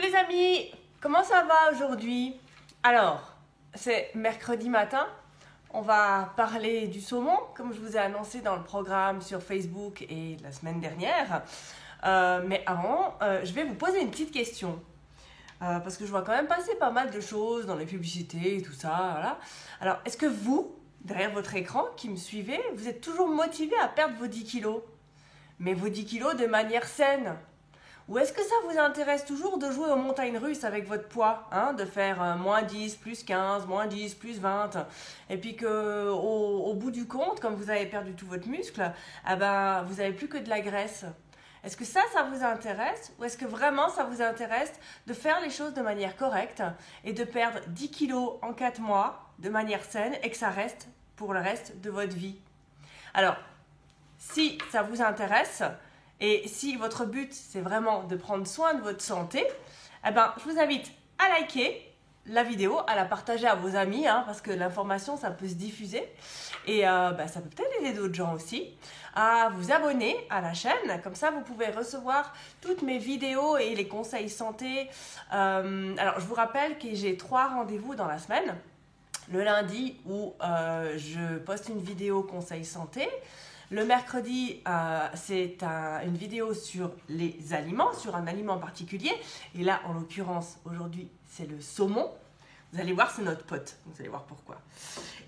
les amis, comment ça va aujourd'hui? Alors, c'est mercredi matin, on va parler du saumon, comme je vous ai annoncé dans le programme sur Facebook et la semaine dernière. Mais avant, je vais vous poser une petite question. Parce que je vois quand même passer pas mal de choses dans les publicités et tout ça. Voilà. Alors, est-ce que vous, derrière votre écran qui me suivez, vous êtes toujours motivé à perdre vos 10 kilos? Mais vos 10 kilos de manière saine? Ou est-ce que ça vous intéresse toujours de jouer aux montagnes russes avec votre poids, hein, de faire moins 10, plus 15, moins 10, plus 20, et puis qu'au bout du compte, comme vous avez perdu tout votre muscle, eh ben, vous n'avez plus que de la graisse? Est-ce que ça vous intéresse? Ou est-ce que vraiment ça vous intéresse de faire les choses de manière correcte et de perdre 10 kilos en 4 mois de manière saine et que ça reste pour le reste de votre vie? Alors, si ça vous intéresse, et si votre but, c'est vraiment de prendre soin de votre santé, eh ben, je vous invite à liker la vidéo, à la partager à vos amis, hein, parce que l'information, ça peut se diffuser. Et ça peut peut-être aider d'autres gens aussi. À vous abonner à la chaîne. Comme ça, vous pouvez recevoir toutes mes vidéos et les conseils santé. Alors, je vous rappelle que j'ai 3 rendez-vous dans la semaine. Le lundi où je poste une vidéo conseil santé. Le mercredi, c'est une vidéo sur les aliments, sur un aliment particulier. Et là, en l'occurrence, aujourd'hui, c'est le saumon. Vous allez voir, c'est notre pote. Vous allez voir pourquoi.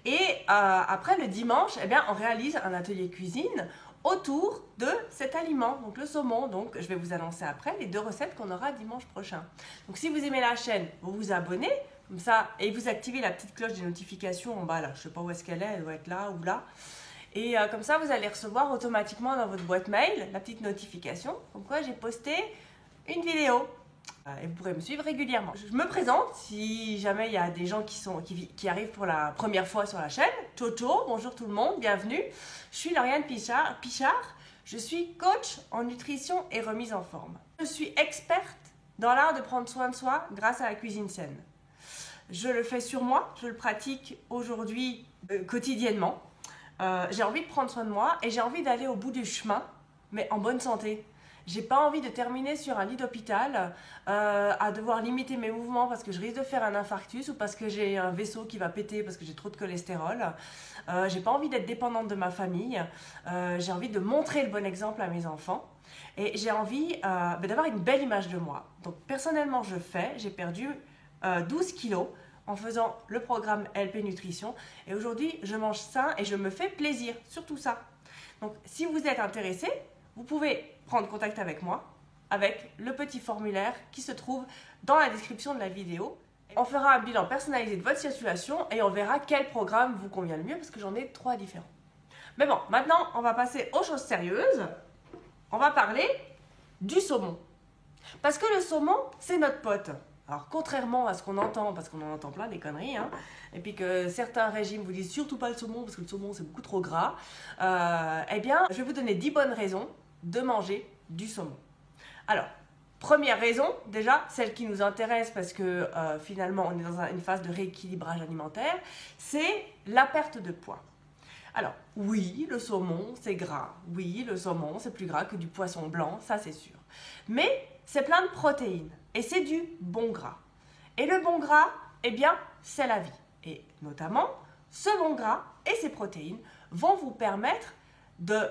Et après, le dimanche, eh bien, on réalise un atelier cuisine autour de cet aliment, donc le saumon. Donc, je vais vous annoncer après les 2 recettes qu'on aura dimanche prochain. Donc, si vous aimez la chaîne, vous vous abonnez, comme ça, et vous activez la petite cloche des notifications en bas, là. Je ne sais pas où est-ce qu'elle est, elle doit être là ou là. Et comme ça, vous allez recevoir automatiquement dans votre boîte mail la petite notification comme quoi j'ai posté une vidéo. Et vous pourrez me suivre régulièrement. Je me présente si jamais il y a des gens qui arrivent pour la première fois sur la chaîne. Toto, bonjour tout le monde, bienvenue. Je suis Lauriane Pichard. Je suis coach en nutrition et remise en forme. Je suis experte dans l'art de prendre soin de soi grâce à la cuisine saine. Je le fais sur moi, je le pratique aujourd'hui quotidiennement. J'ai envie de prendre soin de moi et j'ai envie d'aller au bout du chemin, mais en bonne santé. J'ai pas envie de terminer sur un lit d'hôpital, à devoir limiter mes mouvements parce que je risque de faire un infarctus ou parce que j'ai un vaisseau qui va péter parce que j'ai trop de cholestérol. J'ai pas envie d'être dépendante de ma famille. J'ai envie de montrer le bon exemple à mes enfants. Et j'ai envie d'avoir une belle image de moi. Donc personnellement, j'ai perdu 12 kilos en faisant le programme LP Nutrition. Et aujourd'hui, je mange sain et je me fais plaisir, surtout ça. Donc, si vous êtes intéressé, vous pouvez prendre contact avec moi, avec le petit formulaire qui se trouve dans la description de la vidéo. On fera un bilan personnalisé de votre situation et on verra quel programme vous convient le mieux parce que j'en ai 3 différents. Mais bon, maintenant, on va passer aux choses sérieuses. On va parler du saumon. Parce que le saumon, c'est notre pote. Alors, contrairement à ce qu'on entend, parce qu'on en entend plein des conneries, hein, et puis que certains régimes vous disent surtout pas le saumon, parce que le saumon c'est beaucoup trop gras, eh bien, je vais vous donner 10 bonnes raisons de manger du saumon. Alors, première raison, déjà, celle qui nous intéresse, parce que finalement, on est dans une phase de rééquilibrage alimentaire, c'est la perte de poids. Alors, oui, le saumon, c'est gras. Oui, le saumon, c'est plus gras que du poisson blanc, ça c'est sûr. Mais c'est plein de protéines et c'est du bon gras. Et le bon gras, eh bien, c'est la vie. Et notamment, ce bon gras et ces protéines vont vous permettre de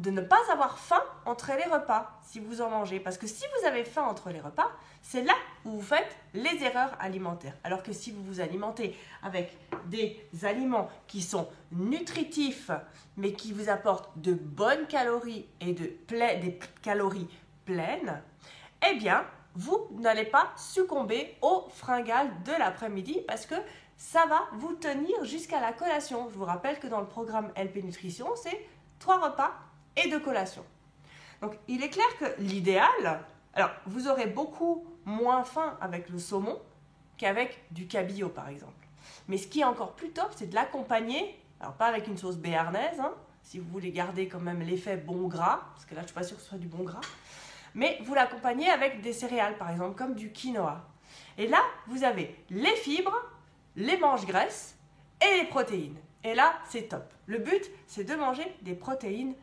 ne pas avoir faim entre les repas si vous en mangez. Parce que si vous avez faim entre les repas, c'est là où vous faites les erreurs alimentaires. Alors que si vous vous alimentez avec des aliments qui sont nutritifs, mais qui vous apportent de bonnes calories et des calories pleines, eh bien, vous n'allez pas succomber aux fringales de l'après-midi parce que ça va vous tenir jusqu'à la collation. Je vous rappelle que dans le programme LP Nutrition, c'est 3 repas et 2 collations. Donc, il est clair que l'idéal, alors vous aurez beaucoup moins faim avec le saumon qu'avec du cabillaud par exemple. Mais ce qui est encore plus top, c'est de l'accompagner, alors pas avec une sauce béarnaise, hein, si vous voulez garder quand même l'effet bon gras, parce que là je ne suis pas sûre que ce soit du bon gras, mais vous l'accompagnez avec des céréales par exemple, comme du quinoa. Et là, vous avez les fibres, les mange-graisses et les protéines. Et là, c'est top. Le but, c'est de manger des protéines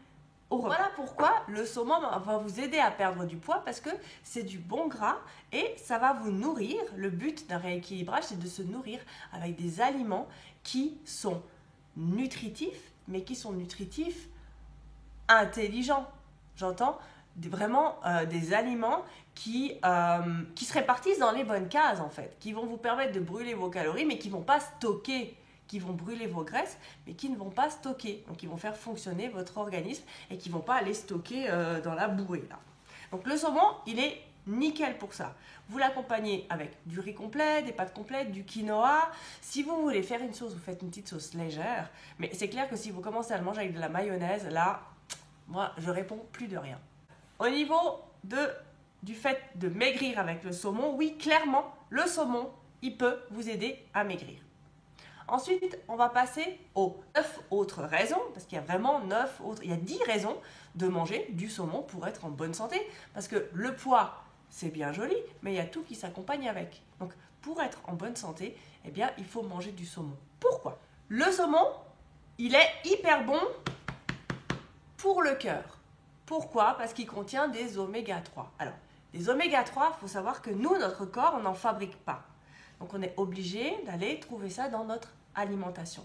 Voilà pourquoi le saumon va vous aider à perdre du poids parce que c'est du bon gras et ça va vous nourrir. Le but d'un rééquilibrage, c'est de se nourrir avec des aliments qui sont nutritifs, mais qui sont nutritifs intelligents. J'entends vraiment des aliments qui se répartissent dans les bonnes cases en fait, qui vont vous permettre de brûler vos calories, mais qui ne vont pas stocker, qui vont brûler vos graisses, mais qui ne vont pas stocker. Donc, ils vont faire fonctionner votre organisme et qui ne vont pas aller stocker dans la bourrée. Là. Donc, le saumon, il est nickel pour ça. Vous l'accompagnez avec du riz complet, des pâtes complètes, du quinoa. Si vous voulez faire une sauce, vous faites une petite sauce légère. Mais c'est clair que si vous commencez à le manger avec de la mayonnaise, là, moi, je réponds plus de rien. Au niveau du fait de maigrir avec le saumon, oui, clairement, le saumon, il peut vous aider à maigrir. Ensuite, on va passer aux 9 autres raisons, parce qu'il y a vraiment 9 autres, il y a 10 raisons de manger du saumon pour être en bonne santé. Parce que le poids, c'est bien joli, mais il y a tout qui s'accompagne avec. Donc, pour être en bonne santé, eh bien, il faut manger du saumon. Pourquoi? Le saumon, il est hyper bon pour le cœur. Pourquoi? Parce qu'il contient des oméga 3. Alors, les oméga 3, il faut savoir que nous, notre corps, on n'en fabrique pas. Donc, on est obligé d'aller trouver ça dans notre alimentation.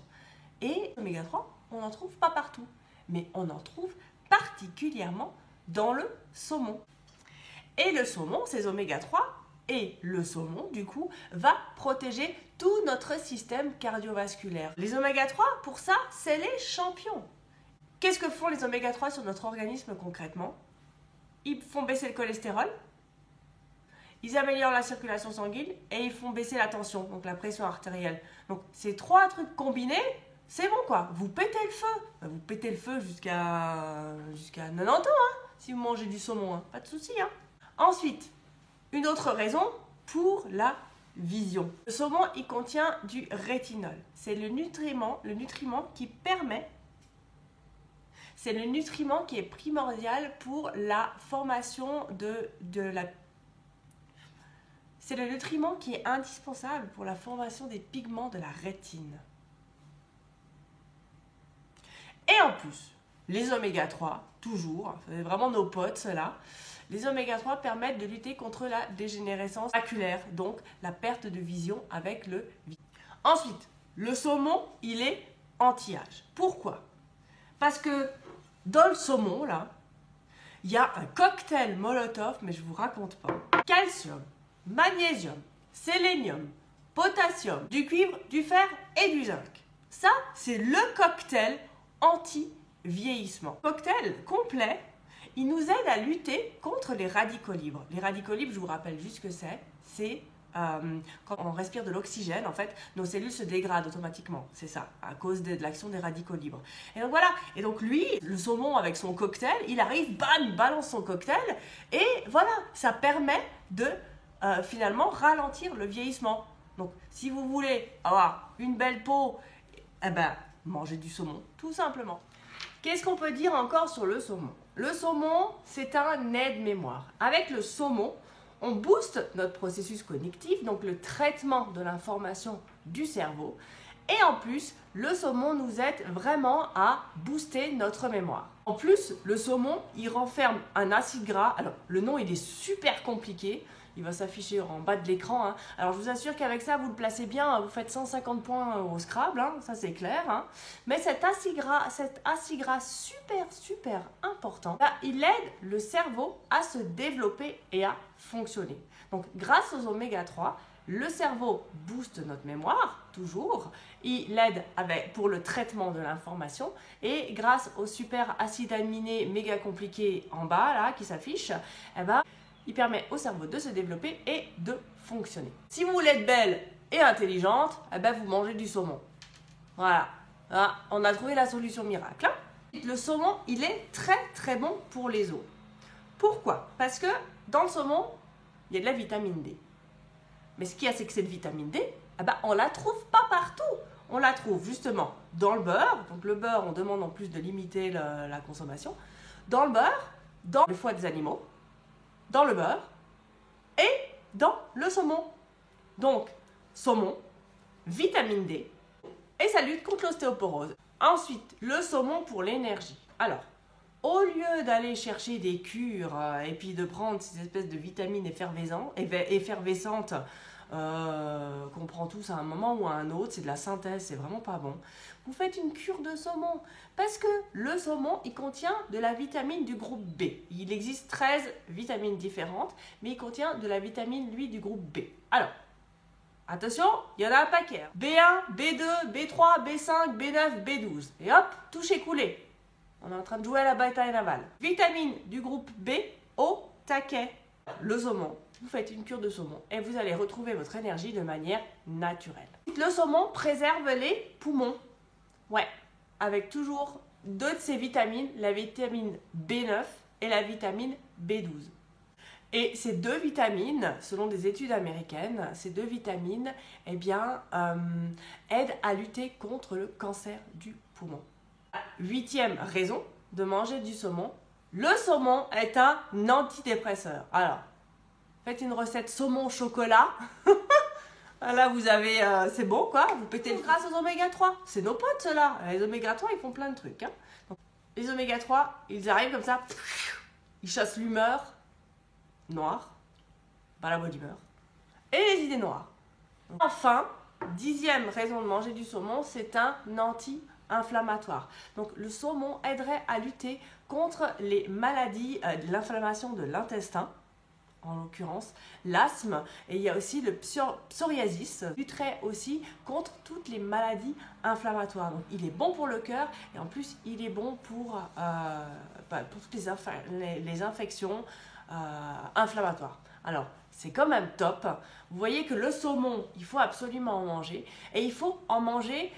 Et l'oméga 3, on n'en trouve pas partout. Mais on en trouve particulièrement dans le saumon. Et le saumon, ces oméga 3, et le saumon, du coup, va protéger tout notre système cardiovasculaire. Les oméga 3, pour ça, c'est les champions. Qu'est-ce que font les oméga 3 sur notre organisme concrètement? Ils font baisser le cholestérol, ils améliorent la circulation sanguine et ils font baisser la tension, donc la pression artérielle. Donc ces 3 trucs combinés, c'est bon quoi, vous pétez le feu. Vous pétez le feu jusqu'à 90 ans si vous mangez du saumon, pas de souci. Ensuite, une autre raison pour la vision. Le saumon, il contient du rétinol. C'est le nutriment qui permet... C'est le nutriment qui est primordial pour la formation C'est le nutriment qui est indispensable pour la formation des pigments de la rétine. Et en plus, les oméga 3, toujours, c'est vraiment nos potes ceux-là, les oméga 3 permettent de lutter contre la dégénérescence maculaire, donc la perte de vision avec le vieillissement. Ensuite, le saumon, il est anti-âge. Pourquoi? Parce que dans le saumon, là, il y a un cocktail Molotov, mais je ne vous raconte pas. Calcium, magnésium, sélénium, potassium, du cuivre, du fer et du zinc. Ça, c'est le cocktail anti-vieillissement. Cocktail complet, il nous aide à lutter contre les radicaux libres. Les radicaux libres, je vous rappelle juste ce que c'est quand on respire de l'oxygène, en fait, nos cellules se dégradent automatiquement. C'est ça, à cause de l'action des radicaux libres. Et donc voilà, et donc lui, le saumon avec son cocktail, il arrive, bam, il balance son cocktail, et voilà, ça permet de finalement ralentir le vieillissement. Donc si vous voulez avoir une belle peau, eh ben, mangez du saumon, tout simplement. Qu'est-ce qu'on peut dire encore sur le saumon? Le saumon, c'est un aide-mémoire. Avec le saumon, on booste notre processus cognitif, donc le traitement de l'information du cerveau. Et en plus, le saumon nous aide vraiment à booster notre mémoire. En plus, le saumon, il renferme un acide gras. Alors, le nom, il est super compliqué. Il va s'afficher en bas de l'écran. Alors, je vous assure qu'avec ça, vous le placez bien. Vous faites 150 points au Scrabble, ça c'est clair. Mais cet acide gras super important, il aide le cerveau à se développer et à fonctionner. Donc, grâce aux oméga 3, le cerveau booste notre mémoire, toujours. Il aide pour le traitement de l'information. Et grâce au super acide aminé méga compliqué en bas, là, qui s'affiche, il permet au cerveau de se développer et de fonctionner. Si vous voulez être belle et intelligente, vous mangez du saumon. Voilà. On a trouvé la solution miracle. Le saumon, il est très bon pour les os. Pourquoi? Parce que dans le saumon, il y a de la vitamine D. Mais ce qu'il y a, c'est que cette vitamine D, on ne la trouve pas partout. On la trouve justement dans le beurre. Donc le beurre, on demande en plus de limiter la consommation. Dans le beurre, dans le foie des animaux, dans le beurre et dans le saumon. Donc, saumon, vitamine D et ça lutte contre l'ostéoporose. Ensuite, le saumon pour l'énergie. Alors, au lieu d'aller chercher des cures et puis de prendre ces espèces de vitamines effervescentes qu'on prend tous à un moment ou à un autre, c'est de la synthèse, c'est vraiment pas bon. Vous faites une cure de saumon parce que le saumon, il contient de la vitamine du groupe B. Il existe 13 vitamines différentes, mais il contient de la vitamine, lui, du groupe B. Alors, attention, il y en a un paquet. B1, B2, B3, B5, B9, B12. Et hop, touche écoulé. On est en train de jouer à la bataille navale. Vitamine du groupe B au taquet. Le saumon. Vous faites une cure de saumon et vous allez retrouver votre énergie de manière naturelle. Le saumon préserve les poumons. Ouais, avec toujours deux de ces vitamines, la vitamine B9 et la vitamine B12. Et ces deux vitamines, selon des études américaines, ces deux vitamines aident à lutter contre le cancer du poumon. 8e raison de manger du saumon. Le saumon est un antidépresseur. Alors, faites une recette saumon chocolat. Là, vous avez, c'est bon quoi. Vous pétez grâce aux oméga 3. C'est nos potes ceux-là. Les oméga 3, ils font plein de trucs. Hein. Donc, les oméga 3, ils arrivent comme ça. Ils chassent l'humeur noire, pas la bonne humeur, et les idées noires. Enfin, 10e raison de manger du saumon, c'est un anti-inflammatoire. Donc le saumon aiderait à lutter contre les maladies de l'inflammation de l'intestin, en l'occurrence l'asthme, et il y a aussi le psoriasis, lutterait aussi contre toutes les maladies inflammatoires. Donc il est bon pour le cœur et en plus il est bon pour toutes les infections inflammatoires. Alors, c'est quand même top. Vous voyez que le saumon, il faut absolument en manger. Et il faut en manger,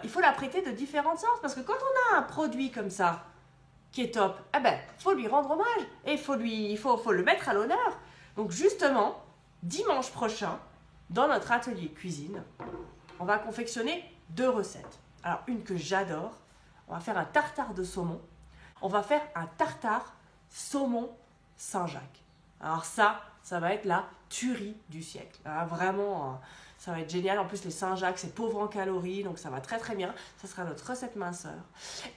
il faut l'apprêter de différentes sortes. Parce que quand on a un produit comme ça, qui est top, eh ben, faut lui rendre hommage. Et il faut le mettre à l'honneur. Donc justement, dimanche prochain, dans notre atelier cuisine, on va confectionner 2 recettes. Alors, une que j'adore, on va faire un tartare de saumon. On va faire un tartare saumon Saint-Jacques. Alors ça va être la tuerie du siècle. Alors vraiment, ça va être génial. En plus, les Saint-Jacques, c'est pauvre en calories, donc ça va très très bien. Ça sera notre recette minceur.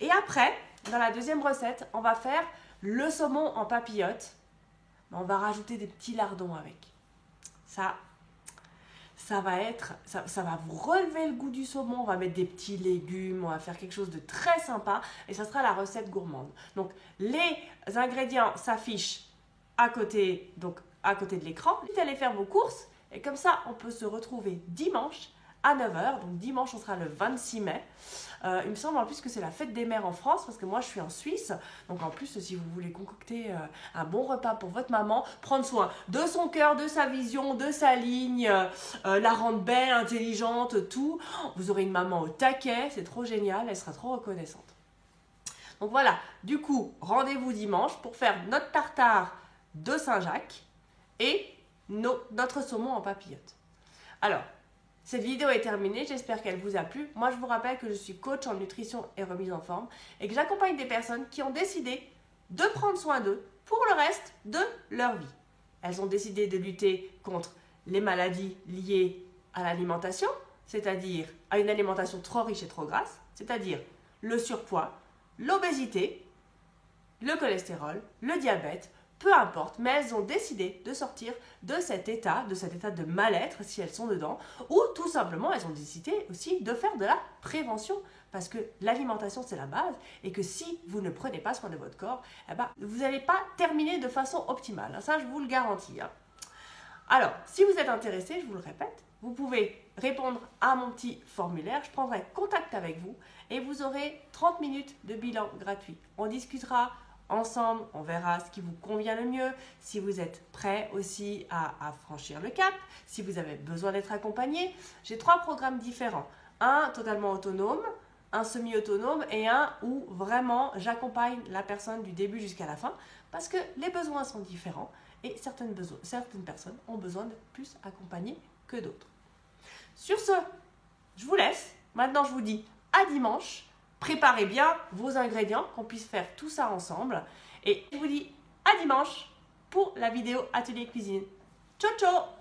Et après, dans la 2e recette, on va faire le saumon en papillote. On va rajouter des petits lardons avec. Ça va vous relever le goût du saumon. On va mettre des petits légumes, on va faire quelque chose de très sympa et ça sera la recette gourmande. Donc les ingrédients s'affichent à côté de l'écran. Vous allez faire vos courses et comme ça on peut se retrouver dimanche à 9h. Donc dimanche on sera le 26 mai. Il me semble en plus que c'est la fête des mères en France parce que moi je suis en Suisse. Donc en plus si vous voulez concocter un bon repas pour votre maman, prendre soin de son cœur, de sa vision, de sa ligne, la rendre belle, intelligente, tout. Vous aurez une maman au taquet, c'est trop génial, elle sera trop reconnaissante. Donc voilà, du coup rendez-vous dimanche pour faire notre tartare de Saint-Jacques et notre saumon en papillote. Alors, cette vidéo est terminée, j'espère qu'elle vous a plu. Moi, je vous rappelle que je suis coach en nutrition et remise en forme et que j'accompagne des personnes qui ont décidé de prendre soin d'eux pour le reste de leur vie. Elles ont décidé de lutter contre les maladies liées à l'alimentation, c'est-à-dire à une alimentation trop riche et trop grasse, c'est-à-dire le surpoids, l'obésité, le cholestérol, le diabète, peu importe, mais elles ont décidé de sortir de cet état de mal-être si elles sont dedans, ou tout simplement elles ont décidé aussi de faire de la prévention, parce que l'alimentation c'est la base, et que si vous ne prenez pas soin de votre corps, vous n'allez pas terminer de façon optimale, ça je vous le garantis. Alors, si vous êtes intéressé, je vous le répète, vous pouvez répondre à mon petit formulaire, je prendrai contact avec vous, et vous aurez 30 minutes de bilan gratuit. On discutera ensemble, on verra ce qui vous convient le mieux, si vous êtes prêt aussi à franchir le cap, si vous avez besoin d'être accompagné. J'ai 3 programmes différents, un totalement autonome, un semi-autonome et un où vraiment j'accompagne la personne du début jusqu'à la fin parce que les besoins sont différents et certaines personnes ont besoin d'être plus accompagnées que d'autres. Sur ce, je vous laisse. Maintenant, je vous dis à dimanche. Préparez bien vos ingrédients, qu'on puisse faire tout ça ensemble. Et je vous dis à dimanche pour la vidéo Atelier Cuisine. Ciao, ciao!